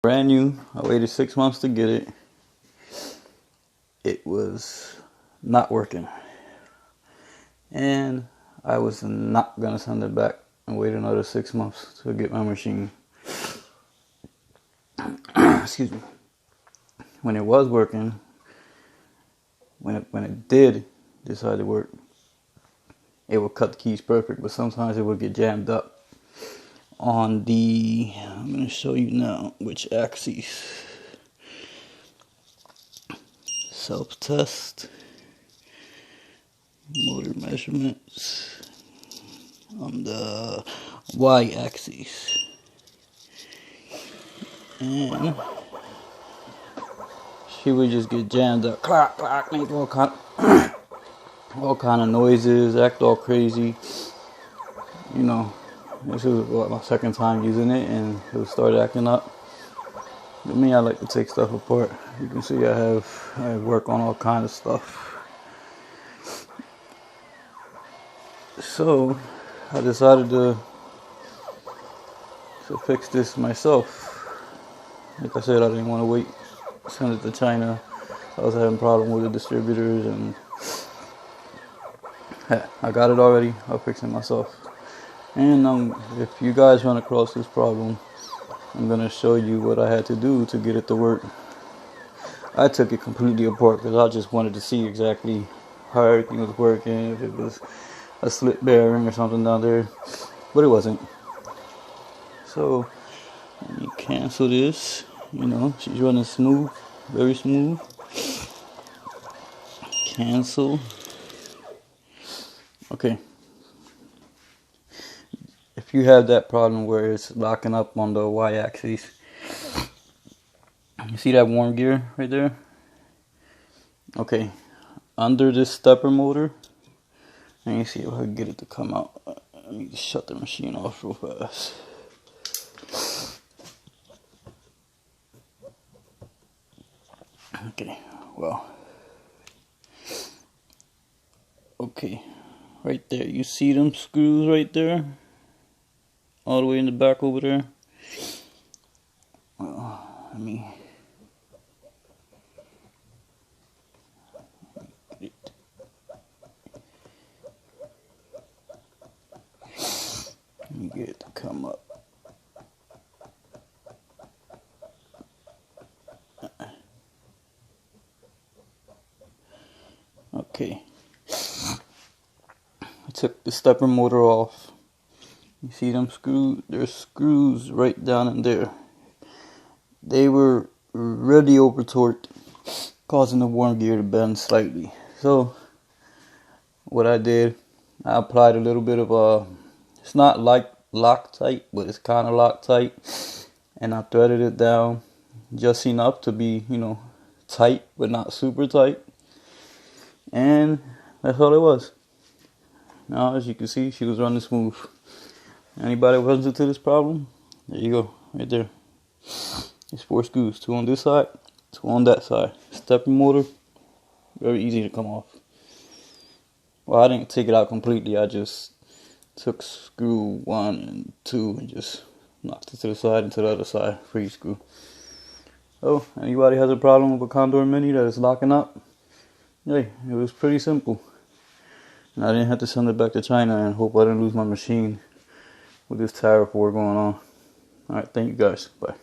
brand new. I waited 6 months to get it. It was not working. And I was not going to send it back and wait another 6 months to get my machine. Excuse me. When it was working, when it did decide to work, it would cut the keys perfect, but sometimes it would get jammed up on the, I'm going to show you now which axes. Self-test, motor measurements on the y-axis, and she would just get jammed up, clack, clack, make all kind of noises, act all crazy. You know, this is my second time using it, and it would start acting up. With me, I like to take stuff apart. You can see I work on all kinds of stuff. So I decided to fix this myself. Like I said, I didn't want to wait, send it to China. I was having a problem with the distributors, and I got it already. I'll fix it myself. And if you guys run across this problem, I'm going to show you what I had to do to get it to work. I took it completely apart because I just wanted to see exactly how everything was working, if it was a slip bearing or something down there, but it wasn't. So let me cancel this. You know, she's running smooth, very smooth. Cancel. Okay. If you have that problem where it's locking up on the y-axis, you see that warm gear right there? Okay, under this stepper motor, let me see if I can get it to come out. Let me just shut the machine off real fast. Okay, well, okay, right there, you see them screws right there? All the way in the back over there. Well, let me get it to come up. Okay. I took the stepper motor off. You see them screws? There's screws right down in there. They were really over torqued, causing the worm gear to bend slightly. So what I did, I applied a little bit of it's not like Loctite, but it's kind of Loctite, and I threaded it down just enough to be, you know, tight but not super tight, and that's all it was. Now, as you can see, she was running smooth. Anybody who runs into this problem, there you go, right there. It's 4 screws, 2 on this side, 2 on that side. Stepper motor, very easy to come off. Well, I didn't take it out completely. I just took screw 1 and 2 and just knocked it to the side and to the other side for each screw. So, anybody has a problem with a Condor Mini that is locking up, hey, it was pretty simple. And I didn't have to send it back to China and hope I didn't lose my machine with this tariff war going on. Alright, thank you guys. Bye.